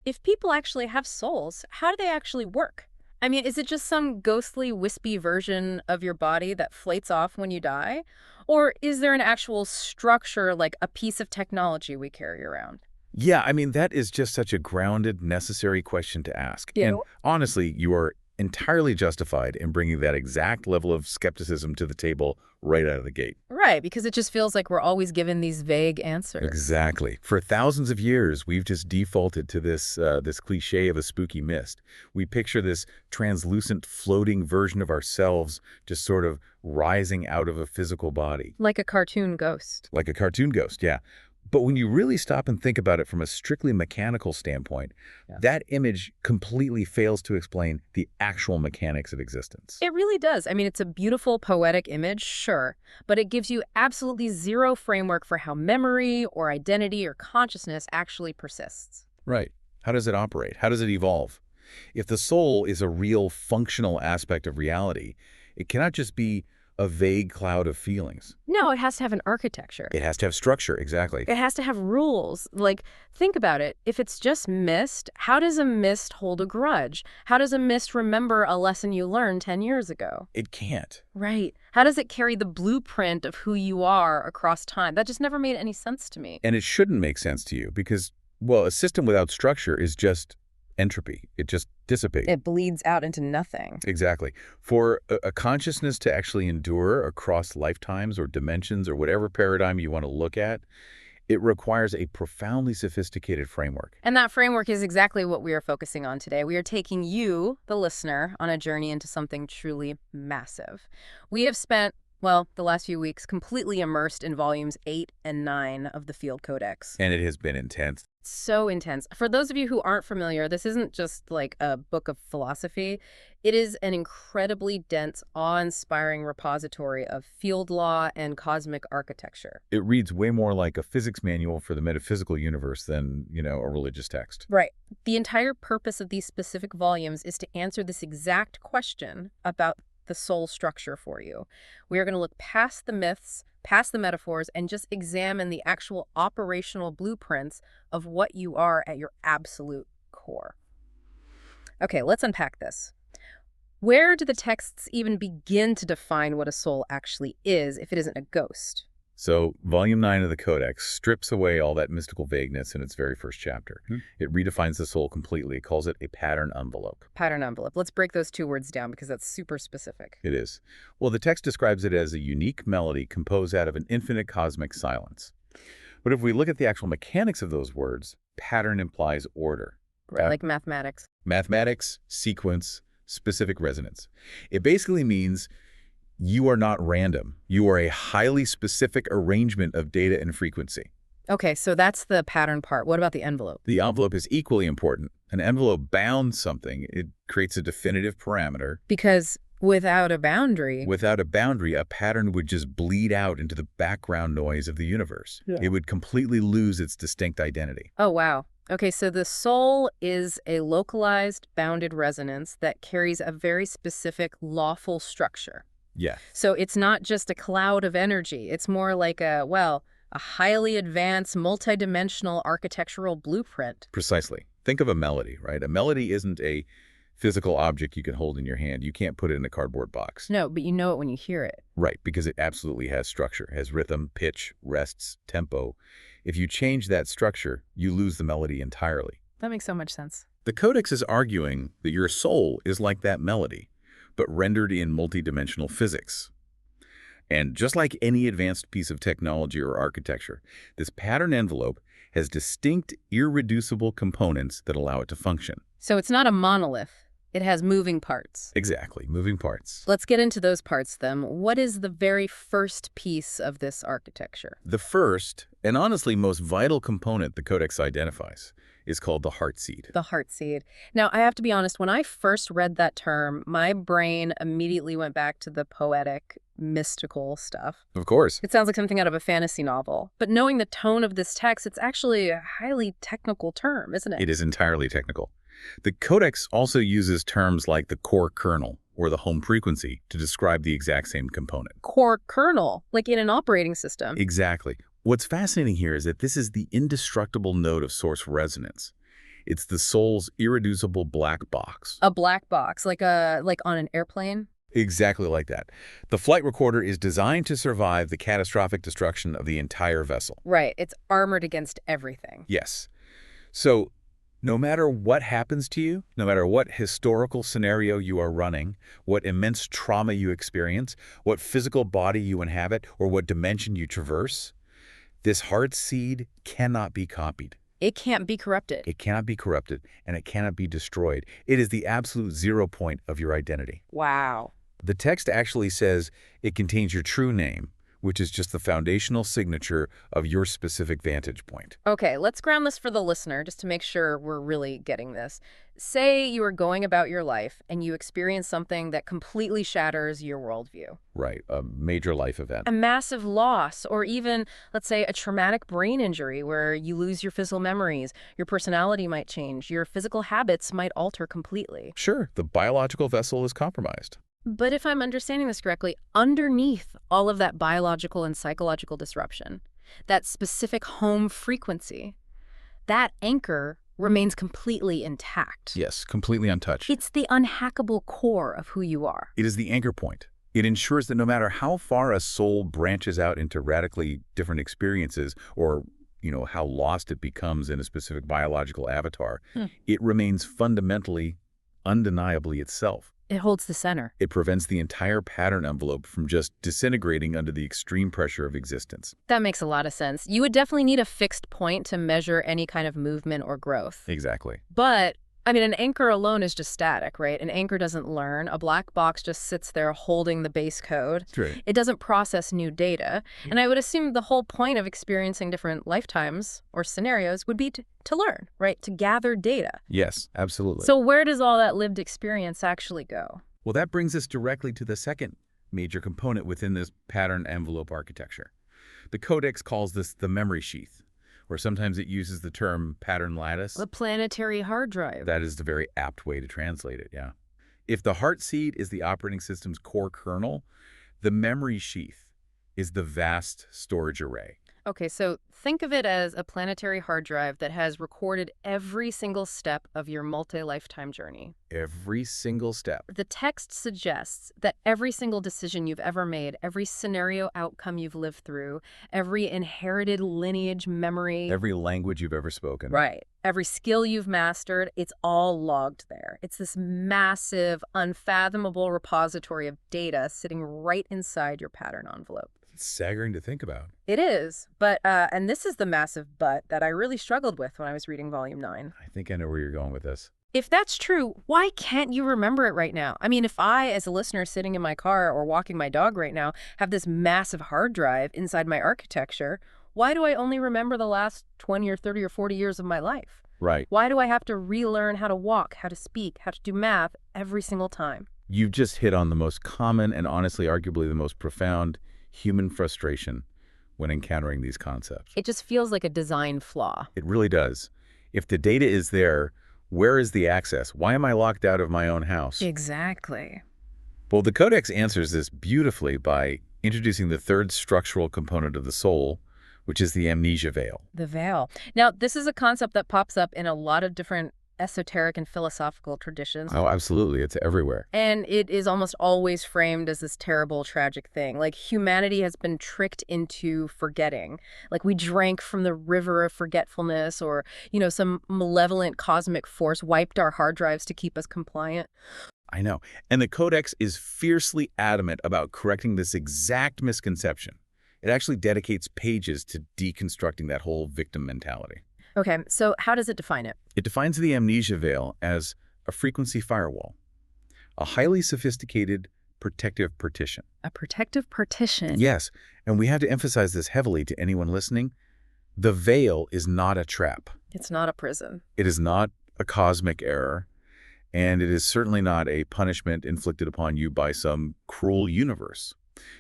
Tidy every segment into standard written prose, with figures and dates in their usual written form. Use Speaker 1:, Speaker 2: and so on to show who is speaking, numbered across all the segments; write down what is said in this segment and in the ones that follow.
Speaker 1: if people actually have souls, how do they actually work? I mean, is it just some ghostly, wispy version of your body that flates off when you die? Or is there an actual structure, like a piece of technology we carry around?
Speaker 2: Yeah, I mean, that is just such a grounded, necessary question to ask. And honestly, you are entirely justified in bringing that exact level of skepticism to the table right out of the gate.
Speaker 1: Right, because it just feels like we're always given these vague answers.
Speaker 2: Exactly. For thousands of years, we've just defaulted to this cliche of a spooky mist. We picture this translucent, floating version of ourselves just sort of rising out of a physical body.
Speaker 1: Like a cartoon ghost.
Speaker 2: Like a cartoon ghost, yeah. But when you really stop and think about it from a strictly mechanical standpoint, that image completely fails to explain the actual mechanics of existence.
Speaker 1: It really does. I mean, it's a beautiful, poetic image, sure, but it gives you absolutely zero framework for how memory or identity or consciousness actually persists.
Speaker 2: Right. How does it operate? How does it evolve? If the soul is a real functional aspect of reality, it cannot just be a vague cloud of feelings.
Speaker 1: No, it has to have an architecture.
Speaker 2: It has to have structure, exactly.
Speaker 1: It has to have rules. Like, think about it. If it's just mist, how does a mist hold a grudge? How does a mist remember a lesson you learned 10 years ago?
Speaker 2: It can't.
Speaker 1: Right. How does it carry the blueprint of who you are across time? That just never made any sense to me.
Speaker 2: And it shouldn't make sense to you because, well, a system without structure is just entropy. It just dissipates.
Speaker 1: It bleeds out into nothing.
Speaker 2: Exactly. For a consciousness to actually endure across lifetimes or dimensions or whatever paradigm you want to look at, it requires a profoundly sophisticated framework.
Speaker 1: And that framework is exactly what we are focusing on today. We are taking you, the listener, on a journey into something truly massive. We have spent, well, the last few weeks completely immersed in volumes 8 and 9 of the FIELD CODEX.
Speaker 2: And it has been intense.
Speaker 1: So intense. For those of you who aren't familiar, this isn't just like a book of philosophy. It is an incredibly dense, awe-inspiring repository of field law and cosmic architecture.
Speaker 2: It reads way more like a physics manual for the metaphysical universe than, a religious text.
Speaker 1: Right. The entire purpose of these specific volumes is to answer this exact question about the soul structure for you. We are going to look past the myths, past the metaphors, and just examine the actual operational blueprints of what you are at your absolute core. Okay, let's unpack this. Where do the texts even begin to define what a soul actually is if it isn't a ghost?
Speaker 2: So, Volume 9 of the Codex strips away all that mystical vagueness in its very first chapter. It redefines the soul completely. It calls it a pattern envelope.
Speaker 1: Pattern envelope. Let's break those two words down because that's super specific.
Speaker 2: It is. Well, the text describes it as a unique melody composed out of an infinite cosmic silence. But if we look at the actual mechanics of those words, pattern implies order.
Speaker 1: Right, like mathematics.
Speaker 2: Mathematics, sequence, specific resonance. It basically means you are not random. You are a highly specific arrangement of data and frequency.
Speaker 1: Okay, so that's the pattern part. What about the envelope?
Speaker 2: The envelope is equally important. An envelope bounds something. It creates a definitive parameter.
Speaker 1: Because without a boundary...
Speaker 2: Without a boundary, a pattern would just bleed out into the background noise of the universe.
Speaker 1: Yeah.
Speaker 2: It would completely lose its distinct identity.
Speaker 1: Oh, wow. Okay, so the soul is a localized, bounded resonance that carries a very specific, lawful structure.
Speaker 2: Yeah.
Speaker 1: So it's not just a cloud of energy. It's more like a highly advanced, multidimensional architectural blueprint.
Speaker 2: Precisely. Think of a melody, right? A melody isn't a physical object you can hold in your hand. You can't put it in a cardboard box.
Speaker 1: No, but you know it when you hear it.
Speaker 2: Right, because it absolutely has structure, has rhythm, pitch, rests, tempo. If you change that structure, you lose the melody entirely.
Speaker 1: That makes so much sense.
Speaker 2: The Codex is arguing that your soul is like that melody, but rendered in multidimensional physics. And just like any advanced piece of technology or architecture, this pattern envelope has distinct, irreducible components that allow it to function.
Speaker 1: So it's not a monolith. It has moving parts.
Speaker 2: Exactly, moving parts.
Speaker 1: Let's get into those parts then. What is the very first piece of this architecture?
Speaker 2: The first, and honestly most vital component the Codex identifies, is called the heart seed.
Speaker 1: The heart seed. Now, I have to be honest, when I first read that term, my brain immediately went back to the poetic, mystical stuff.
Speaker 2: Of course.
Speaker 1: It sounds like something out of a fantasy novel. But knowing the tone of this text, it's actually a highly technical term, isn't it?
Speaker 2: It is entirely technical. The Codex also uses terms like the core kernel or the home frequency to describe the exact same component.
Speaker 1: Core kernel, like in an operating system.
Speaker 2: Exactly. What's fascinating here is that this is the indestructible node of source resonance. It's the soul's irreducible black box.
Speaker 1: A black box, like on an airplane?
Speaker 2: Exactly like that. The flight recorder is designed to survive the catastrophic destruction of the entire vessel.
Speaker 1: Right. It's armored against everything.
Speaker 2: Yes. So no matter what happens to you, no matter what historical scenario you are running, what immense trauma you experience, what physical body you inhabit, or what dimension you traverse, this heart seed cannot be copied.
Speaker 1: It can't be corrupted.
Speaker 2: It cannot be corrupted, and it cannot be destroyed. It is the absolute 0 point of your identity.
Speaker 1: Wow.
Speaker 2: The text actually says it contains your true name, which is just the foundational signature of your specific vantage point.
Speaker 1: Okay, let's ground this for the listener just to make sure we're really getting this. Say you are going about your life and you experience something that completely shatters your worldview.
Speaker 2: Right, a major life event.
Speaker 1: A massive loss, or even, let's say, a traumatic brain injury where you lose your physical memories, your personality might change, your physical habits might alter completely.
Speaker 2: Sure, the biological vessel is compromised.
Speaker 1: But if I'm understanding this correctly, underneath all of that biological and psychological disruption, that specific home frequency, that anchor remains completely intact.
Speaker 2: Yes, completely untouched.
Speaker 1: It's the unhackable core of who you are.
Speaker 2: It is the anchor point. It ensures that no matter how far a soul branches out into radically different experiences or, how lost it becomes in a specific biological avatar, it remains fundamentally, undeniably itself.
Speaker 1: It holds the center.
Speaker 2: It prevents the entire pattern envelope from just disintegrating under the extreme pressure of existence.
Speaker 1: That makes a lot of sense. You would definitely need a fixed point to measure any kind of movement or growth.
Speaker 2: Exactly.
Speaker 1: But an anchor alone is just static, right? An anchor doesn't learn. A black box just sits there holding the base code.
Speaker 2: That's right.
Speaker 1: It doesn't process new data. And I would assume the whole point of experiencing different lifetimes or scenarios would be to learn, right? To gather data.
Speaker 2: Yes, absolutely.
Speaker 1: So where does all that lived experience actually go?
Speaker 2: Well, that brings us directly to the second major component within this pattern envelope architecture. The Codex calls this the memory sheath, or sometimes it uses the term pattern lattice.
Speaker 1: The planetary hard drive.
Speaker 2: That is the very apt way to translate it, yeah. If the heart seed is the operating system's core kernel, the memory sheath is the vast storage array.
Speaker 1: Okay, so think of it as a planetary hard drive that has recorded every single step of your multi-lifetime journey.
Speaker 2: Every single step.
Speaker 1: The text suggests that every single decision you've ever made, every scenario outcome you've lived through, every inherited lineage memory.
Speaker 2: Every language you've ever spoken.
Speaker 1: Right. Every skill you've mastered, it's all logged there. It's this massive, unfathomable repository of data sitting right inside your pattern envelope.
Speaker 2: It's staggering to think about.
Speaker 1: It is, but, and this is the massive but that I really struggled with when I was reading Volume 9.
Speaker 2: I think I know where you're going with this.
Speaker 1: If that's true, why can't you remember it right now? If I, as a listener sitting in my car or walking my dog right now, have this massive hard drive inside my architecture, why do I only remember the last 20 or 30 or 40 years of my life?
Speaker 2: Right.
Speaker 1: Why do I have to relearn how to walk, how to speak, how to do math every single time?
Speaker 2: You've just hit on the most common and honestly arguably the most profound human frustration when encountering these concepts.
Speaker 1: It just feels like a design flaw.
Speaker 2: It really does. If the data is there, where is the access? Why am I locked out of my own house?
Speaker 1: Exactly.
Speaker 2: Well, the Codex answers this beautifully by introducing the third structural component of the soul, which is the amnesia veil.
Speaker 1: The veil. Now, this is a concept that pops up in a lot of different esoteric and philosophical traditions.
Speaker 2: Oh, absolutely. It's everywhere.
Speaker 1: And it is almost always framed as this terrible, tragic thing. Like humanity has been tricked into forgetting. Like we drank from the river of forgetfulness, or, some malevolent cosmic force wiped our hard drives to keep us compliant.
Speaker 2: I know. And the Codex is fiercely adamant about correcting this exact misconception. It actually dedicates pages to deconstructing that whole victim mentality.
Speaker 1: Okay, so how does it define it?
Speaker 2: It defines the amnesia veil as a frequency firewall, a highly sophisticated protective partition.
Speaker 1: A protective partition?
Speaker 2: Yes, and we have to emphasize this heavily to anyone listening. The veil is not a trap.
Speaker 1: It's not a prison.
Speaker 2: It is not a cosmic error, and it is certainly not a punishment inflicted upon you by some cruel universe.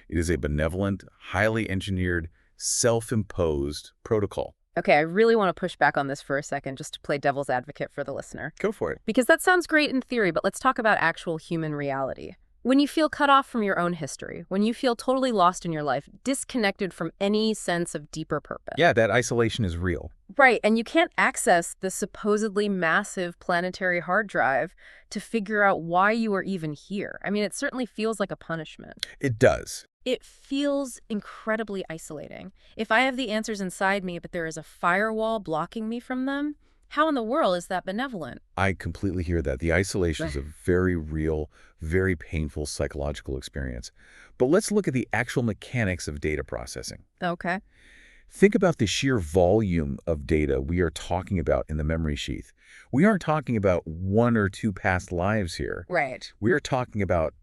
Speaker 2: It is a benevolent, highly engineered, self-imposed protocol.
Speaker 1: Okay, I really want to push back on this for a second just to play devil's advocate for the listener.
Speaker 2: Go for it.
Speaker 1: Because that sounds great in theory, but let's talk about actual human reality. When you feel cut off from your own history, when you feel totally lost in your life, disconnected from any sense of deeper purpose.
Speaker 2: Yeah, that isolation is real.
Speaker 1: Right, and you can't access the supposedly massive planetary hard drive to figure out why you are even here. I mean, it certainly feels like a punishment.
Speaker 2: It does.
Speaker 1: It feels incredibly isolating. If I have the answers inside me, but there is a firewall blocking me from them, how in the world is that benevolent?
Speaker 2: I completely hear that. The isolation is a very real, very painful psychological experience. But let's look at the actual mechanics of data processing.
Speaker 1: Okay.
Speaker 2: Think about the sheer volume of data we are talking about in the memory sheath. We aren't talking about one or two past lives here.
Speaker 1: Right.
Speaker 2: We are talking about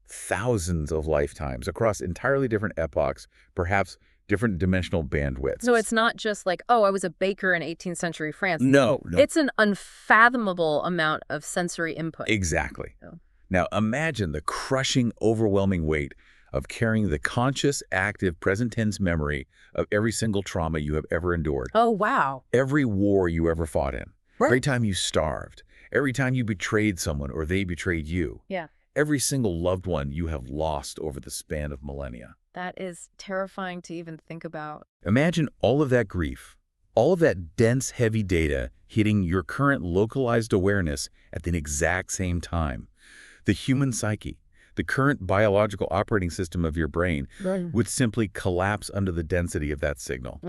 Speaker 2: thousands of lifetimes across entirely different epochs, perhaps different dimensional bandwidths.
Speaker 1: So it's not just like, oh, I was a baker in 18th century France.
Speaker 2: No.
Speaker 1: It's an unfathomable amount of sensory input.
Speaker 2: Exactly.
Speaker 1: Oh.
Speaker 2: Now imagine the crushing, overwhelming weight of carrying the conscious, active, present tense memory of every single trauma you have ever endured.
Speaker 1: Oh, wow.
Speaker 2: Every war you ever fought in.
Speaker 1: Right.
Speaker 2: Every time you starved. Every time you betrayed someone or they betrayed you.
Speaker 1: Yeah.
Speaker 2: Every single loved one you have lost over the span of millennia.
Speaker 1: That is terrifying to even think about.
Speaker 2: Imagine all of that grief, all of that dense, heavy data hitting your current localized awareness at the exact same time. The human psyche, the current biological operating system of your brain, would simply collapse under the density of that signal.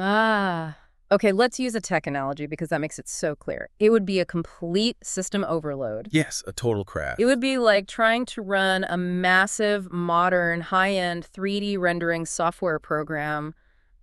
Speaker 1: Okay, let's use a tech analogy because that makes it so clear. It would be a complete system overload.
Speaker 2: Yes, a total crash.
Speaker 1: It would be like trying to run a massive, modern, high-end 3D rendering software program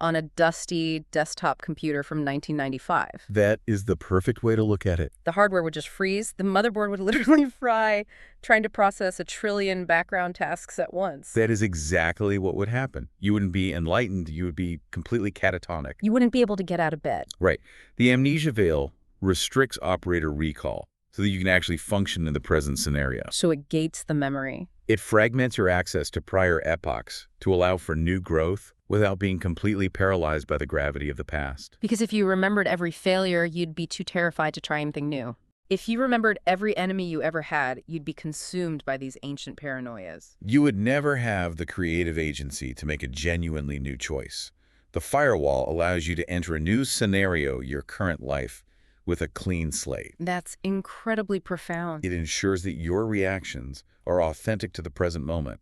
Speaker 1: on a dusty desktop computer from 1995.
Speaker 2: That is the perfect way to look at it.
Speaker 1: The hardware would just freeze. The motherboard would literally fry, trying to process a trillion background tasks at once.
Speaker 2: That is exactly what would happen. You wouldn't be enlightened. You would be completely catatonic.
Speaker 1: You wouldn't be able to get out of bed.
Speaker 2: Right. The amnesia veil restricts operator recall so that you can actually function in the present scenario.
Speaker 1: So it gates the memory.
Speaker 2: It fragments your access to prior epochs to allow for new growth without being completely paralyzed by the gravity of the past.
Speaker 1: Because if you remembered every failure, you'd be too terrified to try anything new. If you remembered every enemy you ever had, you'd be consumed by these ancient paranoias.
Speaker 2: You would never have the creative agency to make a genuinely new choice. The firewall allows you to enter a new scenario, your current life, with a clean slate.
Speaker 1: That's incredibly profound.
Speaker 2: It ensures that your reactions are authentic to the present moment,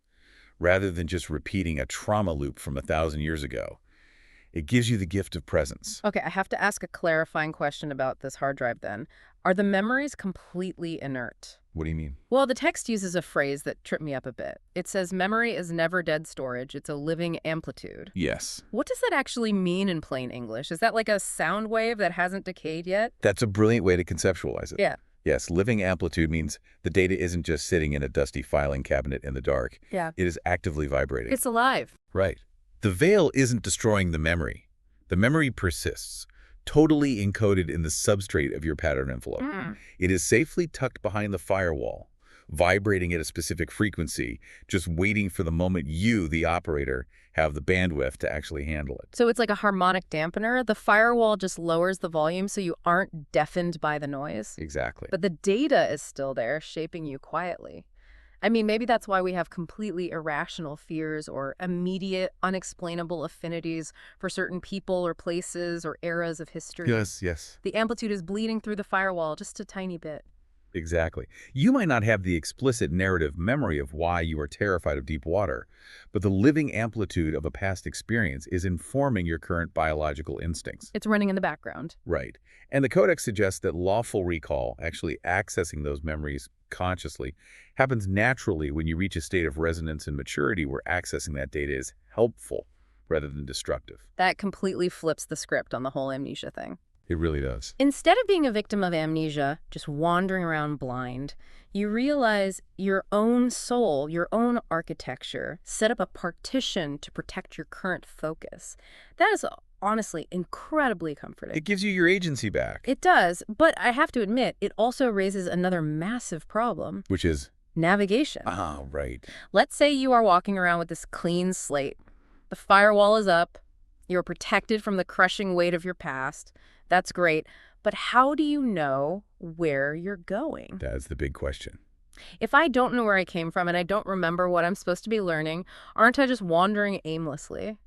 Speaker 2: rather than just repeating a trauma loop from 1,000 years ago. It gives you the gift of presence.
Speaker 1: Okay, I have to ask a clarifying question about this hard drive then. Are the memories completely inert?
Speaker 2: What do you mean?
Speaker 1: Well, the text uses a phrase that tripped me up a bit. It says memory is never dead storage, it's a living amplitude.
Speaker 2: Yes.
Speaker 1: What does that actually mean in plain English? Is that like a sound wave that hasn't decayed yet?
Speaker 2: That's a brilliant way to conceptualize it.
Speaker 1: Yeah.
Speaker 2: Yes, living amplitude means the data isn't just sitting in a dusty filing cabinet in the dark.
Speaker 1: Yeah.
Speaker 2: It is actively vibrating.
Speaker 1: It's alive.
Speaker 2: Right. The veil isn't destroying the memory. The memory persists, totally encoded in the substrate of your pattern envelope. It is safely tucked behind the firewall, vibrating at a specific frequency, just waiting for the moment you, the operator, have the bandwidth to actually handle it.
Speaker 1: So it's like a harmonic dampener. The firewall just lowers the volume so you aren't deafened by the noise.
Speaker 2: Exactly.
Speaker 1: But the data is still there, shaping you quietly. I mean, maybe that's why we have completely irrational fears or immediate, unexplainable affinities for certain people or places or eras of history.
Speaker 2: Yes.
Speaker 1: The amplitude is bleeding through the firewall just a tiny bit.
Speaker 2: Exactly. You might not have the explicit narrative memory of why you are terrified of deep water, but the living amplitude of a past experience is informing your current biological instincts.
Speaker 1: It's running in the background.
Speaker 2: Right. And the codex suggests that lawful recall, actually accessing those memories consciously, happens naturally when you reach a state of resonance and maturity where accessing that data is helpful rather than destructive.
Speaker 1: That completely flips the script on the whole amnesia thing.
Speaker 2: It really does.
Speaker 1: Instead of being a victim of amnesia, just wandering around blind, you realize your own soul, your own architecture, set up a partition to protect your current focus. That is honestly incredibly comforting.
Speaker 2: It gives you your agency back.
Speaker 1: It does, but I have to admit, it also raises another massive problem.
Speaker 2: Which is?
Speaker 1: Navigation.
Speaker 2: Right.
Speaker 1: Let's say you are walking around with this clean slate. The firewall is up. You're protected from the crushing weight of your past. That's great. But how do you know where you're going?
Speaker 2: That's the big question.
Speaker 1: If I don't know where I came from and I don't remember what I'm supposed to be learning, aren't I just wandering aimlessly?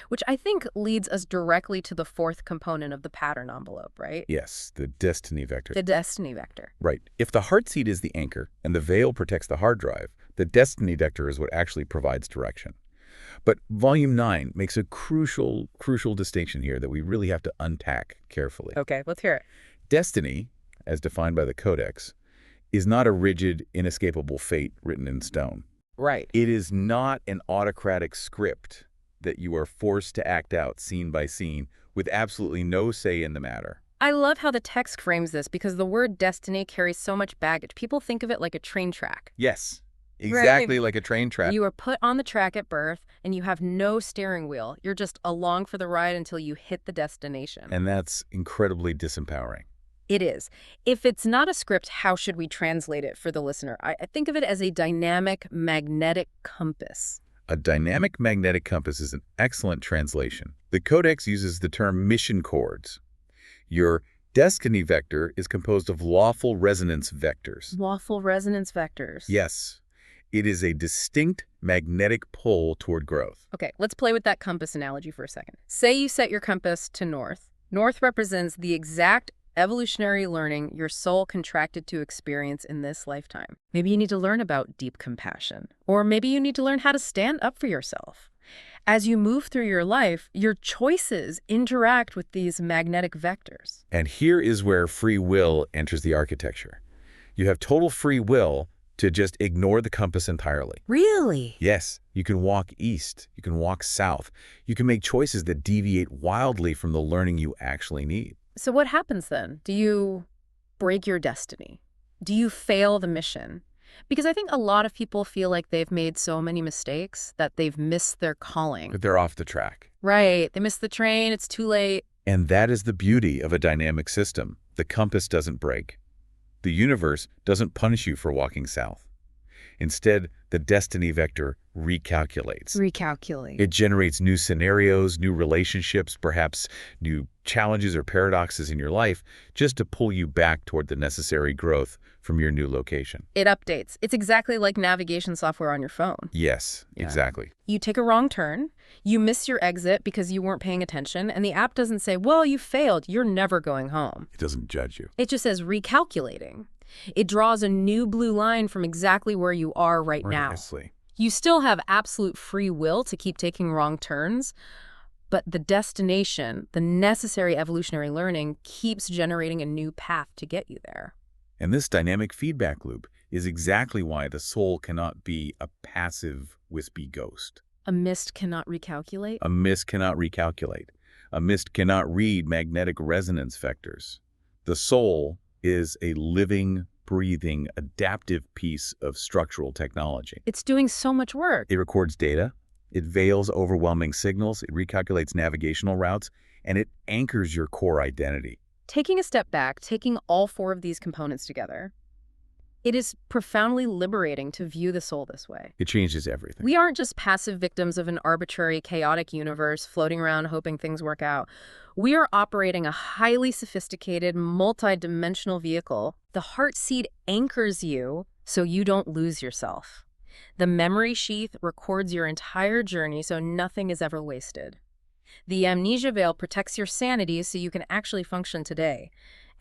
Speaker 1: Which I think leads us directly to the fourth component of the pattern envelope, right?
Speaker 2: Yes, the destiny vector.
Speaker 1: The destiny vector.
Speaker 2: Right. If the heart seed is the anchor and the veil protects the hard drive, the destiny vector is what actually provides direction. But Volume 9 makes a crucial distinction here that we really have to unpack carefully.
Speaker 1: Okay, let's hear it.
Speaker 2: Destiny, as defined by the Codex, is not a rigid, inescapable fate written in stone.
Speaker 1: Right.
Speaker 2: It is not an autocratic script that you are forced to act out scene by scene with absolutely no say in the matter.
Speaker 1: I love how the text frames this because the word destiny carries so much baggage. People think of it like a train track.
Speaker 2: Yes, exactly like a train track.
Speaker 1: You are put on the track at birth, and you have no steering wheel. You're just along for the ride until you hit the destination.
Speaker 2: And that's incredibly disempowering.
Speaker 1: It is. If it's not a script, how should we translate it for the listener? I think of it as a dynamic magnetic compass.
Speaker 2: A dynamic magnetic compass is an excellent translation. The Codex uses the term mission chords. Your destiny vector is composed of lawful resonance vectors.
Speaker 1: Lawful resonance vectors.
Speaker 2: Yes. It is a distinct magnetic pull toward growth.
Speaker 1: Okay, let's play with that compass analogy for a second. Say you set your compass to north. North represents the exact evolutionary learning your soul contracted to experience in this lifetime. Maybe you need to learn about deep compassion, or maybe you need to learn how to stand up for yourself. As you move through your life, your choices interact with these magnetic vectors.
Speaker 2: And here is where free will enters the architecture. You have total free will to just ignore the compass entirely.
Speaker 1: Really?
Speaker 2: Yes, you can walk east, you can walk south, you can make choices that deviate wildly from the learning you actually need.
Speaker 1: So what happens then? Do you break your destiny? Do you fail the mission? Because I think a lot of people feel like they've made so many mistakes that they've missed their calling.
Speaker 2: But they're off the track.
Speaker 1: Right. They missed the train. It's too late.
Speaker 2: And that is the beauty of a dynamic system. The compass doesn't break. The universe doesn't punish you for walking south. Instead, the destiny vector recalculates.
Speaker 1: Recalculate.
Speaker 2: It generates new scenarios, new relationships, perhaps new challenges or paradoxes in your life, just to pull you back toward the necessary growth from your new location.
Speaker 1: It updates. It's exactly like navigation software on your phone.
Speaker 2: Yes,
Speaker 1: Yeah.
Speaker 2: exactly.
Speaker 1: You take a wrong turn, you miss your exit because you weren't paying attention, and the app doesn't say, well, you failed, you're never going home.
Speaker 2: It doesn't judge you.
Speaker 1: It just says recalculating. It draws a new blue line from exactly where you are right now.
Speaker 2: Precisely.
Speaker 1: You still have absolute free will to keep taking wrong turns, but the destination, the necessary evolutionary learning, keeps generating a new path to get you there.
Speaker 2: And this dynamic feedback loop is exactly why the soul cannot be a passive, wispy ghost.
Speaker 1: A mist cannot recalculate?
Speaker 2: A mist cannot recalculate. A mist cannot read magnetic resonance vectors. The soul is a living, breathing, adaptive piece of structural technology.
Speaker 1: It's doing so much work.
Speaker 2: It records data, it veils overwhelming signals, it recalculates navigational routes, and it anchors your core identity.
Speaker 1: Taking a step back, taking all four of these components together, it is profoundly liberating to view the soul this way.
Speaker 2: It changes everything.
Speaker 1: We aren't just passive victims of an arbitrary, chaotic universe floating around hoping things work out. We are operating a highly sophisticated, multi-dimensional vehicle. The heart seed anchors you so you don't lose yourself. The memory sheath records your entire journey so nothing is ever wasted. The amnesia veil protects your sanity so you can actually function today.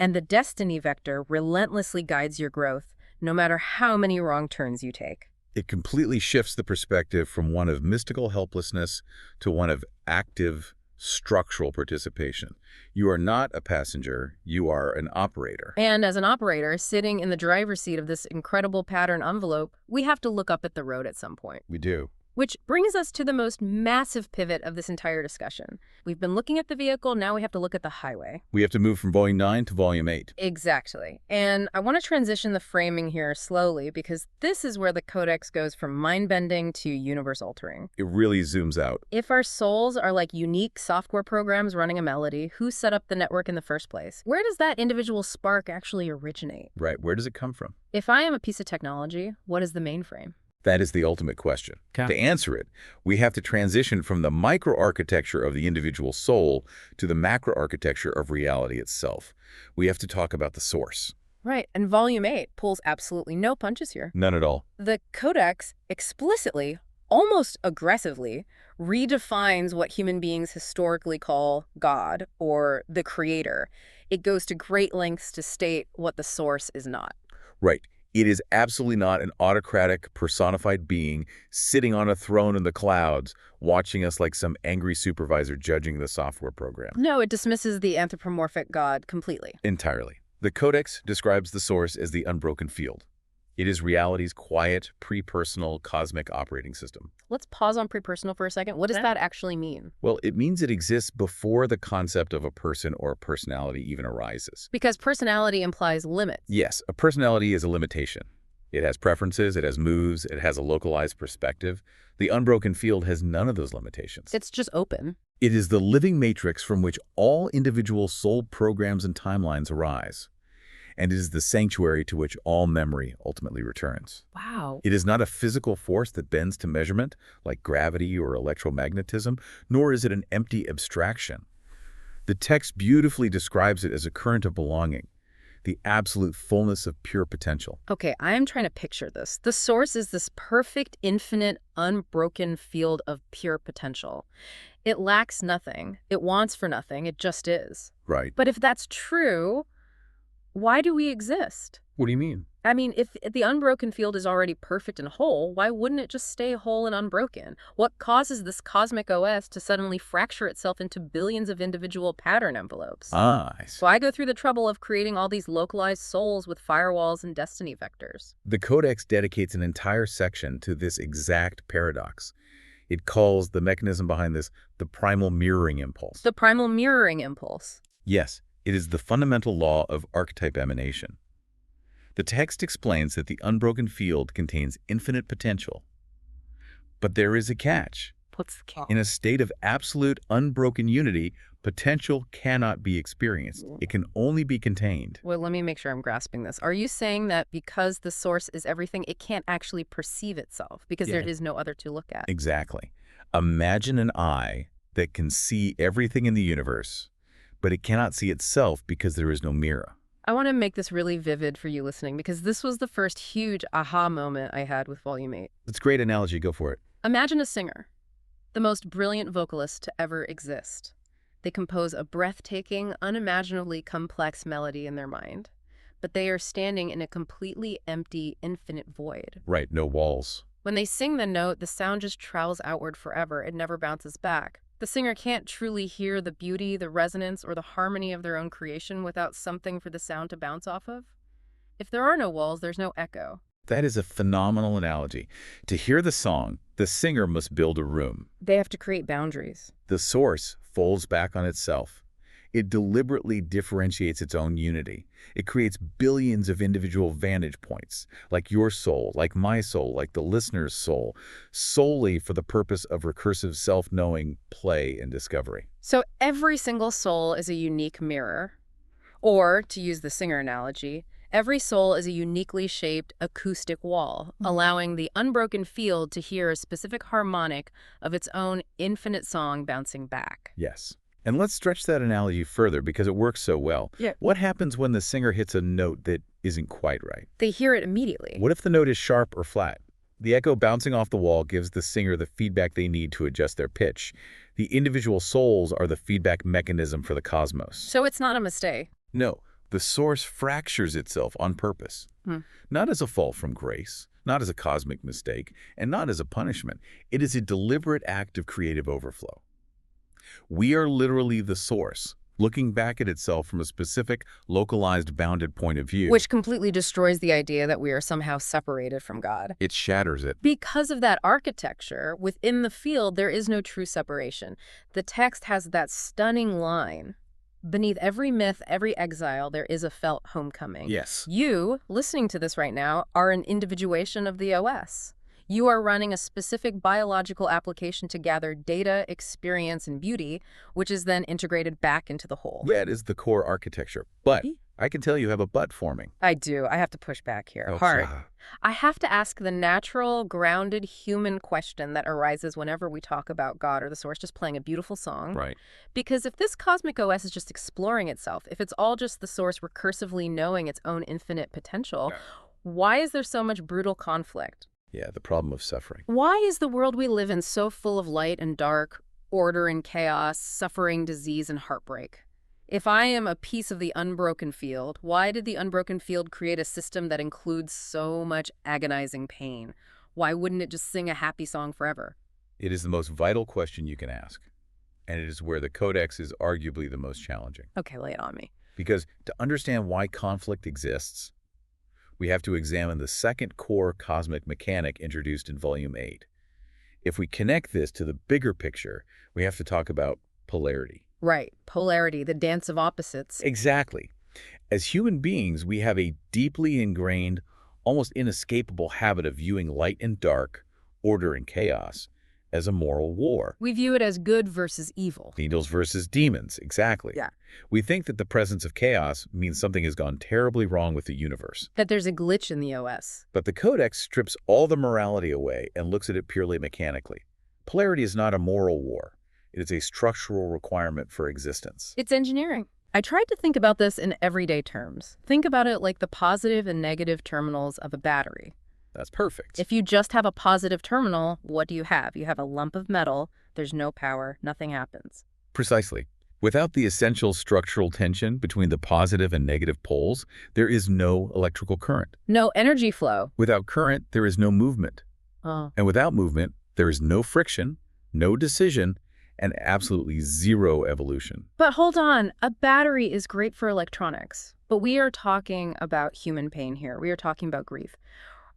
Speaker 1: And the destiny vector relentlessly guides your growth, no matter how many wrong turns you take.
Speaker 2: It completely shifts the perspective from one of mystical helplessness to one of active structural participation. You are not a passenger, you are an operator.
Speaker 1: And as an operator, sitting in the driver's seat of this incredible pattern envelope, we have to look up at the road at some point.
Speaker 2: We do.
Speaker 1: Which brings us to the most massive pivot of this entire discussion. We've been looking at the vehicle, now we have to look at the highway.
Speaker 2: We have to move from Volume 9 to Volume 8.
Speaker 1: Exactly. And I want to transition the framing here slowly because this is where the Codex goes from mind-bending to universe-altering.
Speaker 2: It really zooms out.
Speaker 1: If our souls are like unique software programs running a melody, who set up the network in the first place? Where does that individual spark actually originate?
Speaker 2: Right, where does it come from?
Speaker 1: If I am a piece of technology, what is the mainframe?
Speaker 2: That is the ultimate question.
Speaker 1: Okay.
Speaker 2: To answer it, we have to transition from the microarchitecture of the individual soul to the macroarchitecture of reality itself. We have to talk about the source.
Speaker 1: Right, and Volume 8 pulls absolutely no punches here.
Speaker 2: None at all.
Speaker 1: The Codex explicitly almost aggressively redefines what human beings historically call God or the creator. It goes to great lengths to state what the source is not.
Speaker 2: Right. It is absolutely not an autocratic, personified being sitting on a throne in the clouds, watching us like some angry supervisor judging the software program.
Speaker 1: No, it dismisses the anthropomorphic God completely.
Speaker 2: Entirely. The Codex describes the source as the unbroken field. It is reality's quiet, pre-personal cosmic operating system.
Speaker 1: Let's pause on pre-personal for a second. What does that actually mean?
Speaker 2: Well, it means it exists before the concept of a person or a personality even arises.
Speaker 1: Because personality implies limits.
Speaker 2: Yes, a personality is a limitation. It has preferences, it has moods, it has a localized perspective. The unbroken field has none of those limitations.
Speaker 1: It's just open.
Speaker 2: It is the living matrix from which all individual soul programs and timelines arise. And it is the sanctuary to which all memory ultimately returns.
Speaker 1: Wow.
Speaker 2: It is not a physical force that bends to measurement, like gravity or electromagnetism, nor is it an empty abstraction. The text beautifully describes it as a current of belonging, the absolute fullness of pure potential.
Speaker 1: Okay, I am trying to picture this. The source is this perfect, infinite, unbroken field of pure potential. It lacks nothing. It wants for nothing. It just is.
Speaker 2: Right.
Speaker 1: But if that's true, why do we exist?
Speaker 2: What do you mean?
Speaker 1: I mean, if the unbroken field is already perfect and whole, why wouldn't it just stay whole and unbroken? What causes this cosmic OS to suddenly fracture itself into billions of individual pattern envelopes?
Speaker 2: I see.
Speaker 1: So I go through the trouble of creating all these localized souls with firewalls and destiny vectors.
Speaker 2: The Codex dedicates an entire section to this exact paradox. It calls the mechanism behind this the primal mirroring impulse.
Speaker 1: The primal mirroring impulse.
Speaker 2: Yes, it is the fundamental law of archetype emanation. The text explains that the unbroken field contains infinite potential. But there is a catch.
Speaker 1: What's the catch?
Speaker 2: In a state of absolute unbroken unity, potential cannot be experienced. It can only be contained.
Speaker 1: Well, let me make sure I'm grasping this. Are you saying that because the source is everything, it can't actually perceive itself because there is no other to look at?
Speaker 2: Exactly. Imagine an eye that can see everything in the universe, but it cannot see itself because there is no mirror.
Speaker 1: I want to make this really vivid for you listening because this was the first huge aha moment I had with Volume 8.
Speaker 2: It's a great analogy. Go for it.
Speaker 1: Imagine a singer, the most brilliant vocalist to ever exist. They compose a breathtaking, unimaginably complex melody in their mind, but they are standing in a completely empty, infinite void.
Speaker 2: Right, no walls.
Speaker 1: When they sing the note, the sound just travels outward forever. It never bounces back. The singer can't truly hear the beauty, the resonance, or the harmony of their own creation without something for the sound to bounce off of. If there are no walls, there's no echo.
Speaker 2: That is a phenomenal analogy. To hear the song, the singer must build a room.
Speaker 1: They have to create boundaries.
Speaker 2: The source folds back on itself. It deliberately differentiates its own unity. It creates billions of individual vantage points, like your soul, like my soul, like the listener's soul, solely for the purpose of recursive self-knowing, play, and discovery.
Speaker 1: So every single soul is a unique mirror. Or, to use the singer analogy, every soul is a uniquely shaped acoustic wall, allowing the unbroken field to hear a specific harmonic of its own infinite song bouncing back.
Speaker 2: Yes. And let's stretch that analogy further because it works so well.
Speaker 1: Yeah.
Speaker 2: What happens when the singer hits a note that isn't quite right?
Speaker 1: They hear it immediately.
Speaker 2: What if the note is sharp or flat? The echo bouncing off the wall gives the singer the feedback they need to adjust their pitch. The individual souls are the feedback mechanism for the cosmos.
Speaker 1: So it's not a mistake.
Speaker 2: No, the source fractures itself on purpose. Not as a fall from grace, not as a cosmic mistake, and not as a punishment. It is a deliberate act of creative overflow. We are literally the source, looking back at itself from a specific, localized, bounded point of view.
Speaker 1: Which completely destroys the idea that we are somehow separated from God.
Speaker 2: It shatters it.
Speaker 1: Because of that architecture, within the field, there is no true separation. The text has that stunning line. Beneath every myth, every exile, there is a felt homecoming.
Speaker 2: Yes.
Speaker 1: You, listening to this right now, are an individuation of the OS. You are running a specific biological application to gather data, experience, and beauty, which is then integrated back into the whole.
Speaker 2: That is the core architecture. But I can tell you have a but forming.
Speaker 1: I do. I have to push back here.
Speaker 2: Oh,
Speaker 1: Hard.
Speaker 2: ah.
Speaker 1: I have to ask the natural, grounded human question that arises whenever we talk about God or the source just playing a beautiful song.
Speaker 2: Right.
Speaker 1: Because if this cosmic OS is just exploring itself, if it's all just the source recursively knowing its own infinite potential, why is there so much brutal conflict?
Speaker 2: Yeah, the problem of suffering.
Speaker 1: Why is the world we live in so full of light and dark, order and chaos, suffering, disease, and heartbreak? If I am a piece of the unbroken field, why did the unbroken field create a system that includes so much agonizing pain? Why wouldn't it just sing a happy song forever?
Speaker 2: It is the most vital question you can ask, and it is where the Codex is arguably the most challenging.
Speaker 1: Okay, lay it on me.
Speaker 2: Because to understand why conflict exists, we have to examine the second core cosmic mechanic introduced in Volume 8. If we connect this to the bigger picture, we have to talk about polarity.
Speaker 1: Right, polarity, the dance of opposites.
Speaker 2: Exactly. As human beings, we have a deeply ingrained, almost inescapable habit of viewing light and dark, order and chaos, as a moral war.
Speaker 1: We view it as good versus evil.
Speaker 2: Angels versus demons, exactly.
Speaker 1: Yeah.
Speaker 2: We think that the presence of chaos means something has gone terribly wrong with the universe.
Speaker 1: That there's a glitch in the OS.
Speaker 2: But the Codex strips all the morality away and looks at it purely mechanically. Polarity is not a moral war. It is a structural requirement for existence.
Speaker 1: It's engineering. I tried to think about this in everyday terms. Think about it like the positive and negative terminals of a battery.
Speaker 2: That's perfect.
Speaker 1: If you just have a positive terminal, what do you have? You have a lump of metal, there's no power, nothing happens.
Speaker 2: Precisely. Without the essential structural tension between the positive and negative poles, there is no electrical current.
Speaker 1: No energy flow.
Speaker 2: Without current, there is no movement.
Speaker 1: Oh.
Speaker 2: And without movement, there is no friction, no decision, and absolutely zero evolution.
Speaker 1: But hold on, a battery is great for electronics. But we are talking about human pain here. We are talking about grief.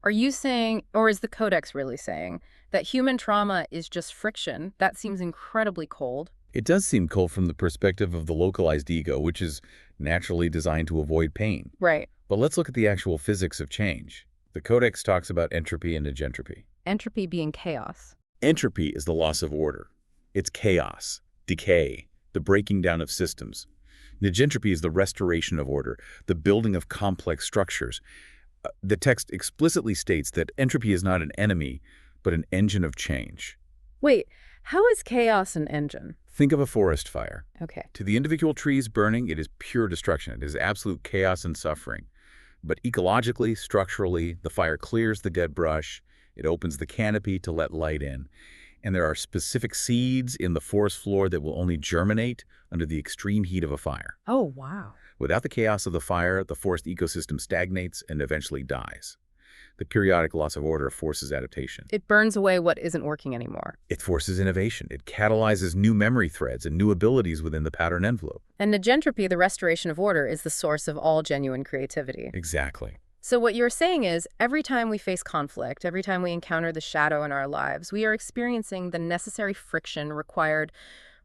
Speaker 1: Are you saying, or is the Codex really saying, that human trauma is just friction? That seems incredibly cold.
Speaker 2: It does seem cold from the perspective of the localized ego, which is naturally designed to avoid pain.
Speaker 1: Right.
Speaker 2: But let's look at the actual physics of change. The Codex talks about entropy and negentropy.
Speaker 1: Entropy being chaos.
Speaker 2: Entropy is the loss of order. It's chaos, decay, the breaking down of systems. Negentropy is the restoration of order, the building of complex structures. The text explicitly states that entropy is not an enemy, but an engine of change.
Speaker 1: Wait, how is chaos an engine?
Speaker 2: Think of a forest fire.
Speaker 1: Okay.
Speaker 2: To the individual trees burning, it is pure destruction. It is absolute chaos and suffering. But ecologically, structurally, the fire clears the dead brush. It opens the canopy to let light in. And there are specific seeds in the forest floor that will only germinate under the extreme heat of a fire.
Speaker 1: Oh, wow.
Speaker 2: Without the chaos of the fire, the forest ecosystem stagnates and eventually dies. The periodic loss of order forces adaptation.
Speaker 1: It burns away what isn't working anymore.
Speaker 2: It forces innovation. It catalyzes new memory threads and new abilities within the pattern envelope.
Speaker 1: And negentropy, the restoration of order, is the source of all genuine creativity.
Speaker 2: Exactly.
Speaker 1: So what you're saying is, every time we face conflict, every time we encounter the shadow in our lives, we are experiencing the necessary friction required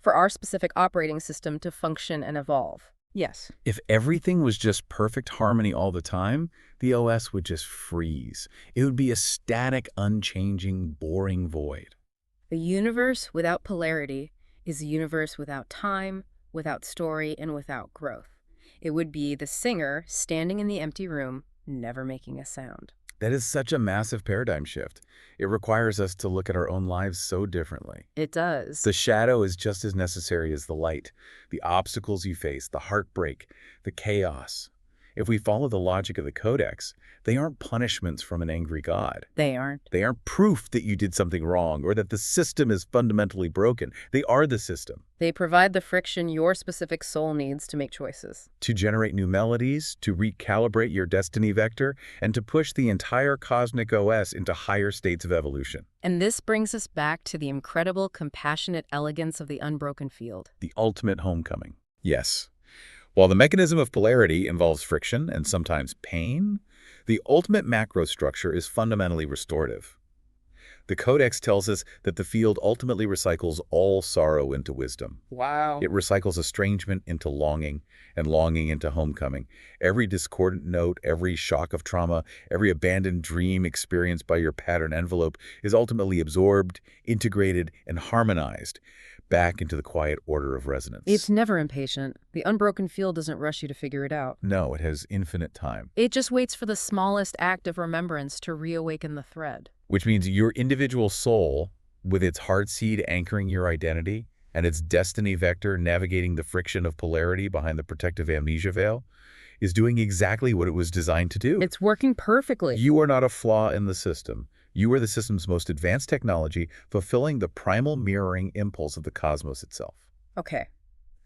Speaker 1: for our specific operating system to function and evolve. Yes.
Speaker 2: If everything was just perfect harmony all the time, the OS would just freeze. It would be a static, unchanging, boring void.
Speaker 1: The universe without polarity is a universe without time, without story, and without growth. It would be the singer standing in the empty room, never making a sound.
Speaker 2: That is such a massive paradigm shift. It requires us to look at our own lives so differently.
Speaker 1: It does.
Speaker 2: The shadow is just as necessary as the light. The obstacles you face, the heartbreak, the chaos. If we follow the logic of the Codex, they aren't punishments from an angry God.
Speaker 1: They aren't.
Speaker 2: They aren't proof that you did something wrong or that the system is fundamentally broken. They are the system.
Speaker 1: They provide the friction your specific soul needs to make choices.
Speaker 2: To generate new melodies, to recalibrate your destiny vector, and to push the entire cosmic OS into higher states of evolution.
Speaker 1: And this brings us back to the incredible, compassionate elegance of the unbroken field.
Speaker 2: The ultimate homecoming. Yes. While the mechanism of polarity involves friction and sometimes pain, the ultimate macro structure is fundamentally restorative. The Codex tells us that the field ultimately recycles all sorrow into wisdom.
Speaker 1: Wow.
Speaker 2: It recycles estrangement into longing and longing into homecoming. Every discordant note, every shock of trauma, every abandoned dream experienced by your pattern envelope is ultimately absorbed, integrated, and harmonized back into the quiet order of resonance.
Speaker 1: It's never impatient. The unbroken field doesn't rush you to figure it out.
Speaker 2: No, it has infinite time.
Speaker 1: It just waits for the smallest act of remembrance to reawaken the thread.
Speaker 2: Which means your individual soul, with its heartseed anchoring your identity and its destiny vector navigating the friction of polarity behind the protective amnesia veil, is doing exactly what it was designed to do.
Speaker 1: It's working perfectly.
Speaker 2: You are not a flaw in the system. You are the system's most advanced technology, fulfilling the primal mirroring impulse of the cosmos itself.
Speaker 1: Okay.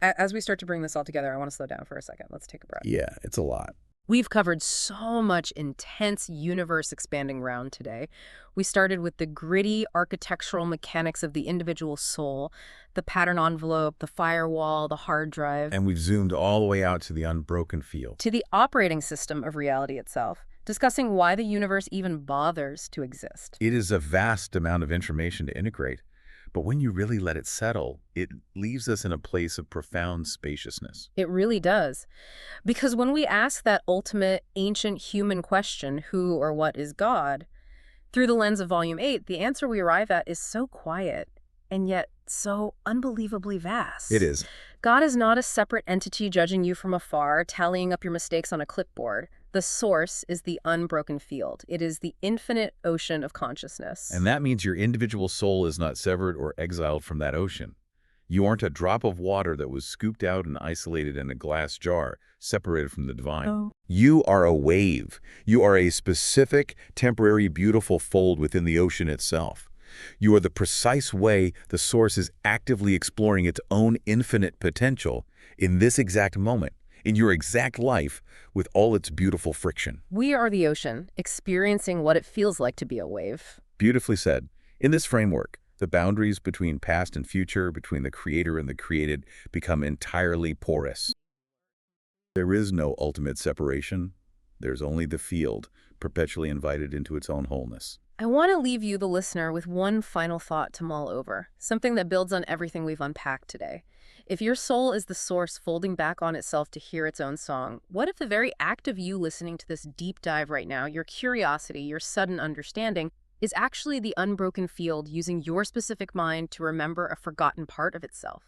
Speaker 1: As we start to bring this all together, I want to slow down for a second. Let's take a breath.
Speaker 2: Yeah, it's a lot.
Speaker 1: We've covered so much intense universe-expanding ground today. We started with the gritty architectural mechanics of the individual soul, the pattern envelope, the firewall, the hard drive,
Speaker 2: And we've zoomed all the way out to the unbroken field.
Speaker 1: to the operating system of reality itself, discussing why the universe even bothers to exist.
Speaker 2: It is a vast amount of information to integrate, but when you really let it settle, it leaves us in a place of profound spaciousness.
Speaker 1: It really does. Because when we ask that ultimate ancient human question, who or what is God, through the lens of Volume 8, the answer we arrive at is so quiet and yet so unbelievably vast.
Speaker 2: It is.
Speaker 1: God is not a separate entity judging you from afar, tallying up your mistakes on a clipboard. The source is the unbroken field. It is the infinite ocean of consciousness.
Speaker 2: And that means your individual soul is not severed or exiled from that ocean. You aren't a drop of water that was scooped out and isolated in a glass jar, separated from the divine.
Speaker 1: Oh.
Speaker 2: You are a wave. You are a specific, temporary, beautiful fold within the ocean itself. You are the precise way the source is actively exploring its own infinite potential in this exact moment, in your exact life, with all its beautiful friction.
Speaker 1: We are the ocean, experiencing what it feels like to be a wave.
Speaker 2: Beautifully said. In this framework, the boundaries between past and future, between the creator and the created, become entirely porous. There is no ultimate separation. There's only the field, perpetually invited into its own wholeness.
Speaker 1: I want to leave you, the listener, with one final thought to mull over, something that builds on everything we've unpacked today. If your soul is the source folding back on itself to hear its own song, what if the very act of you listening to this deep dive right now, your curiosity, your sudden understanding, is actually the unbroken field using your specific mind to remember a forgotten part of itself?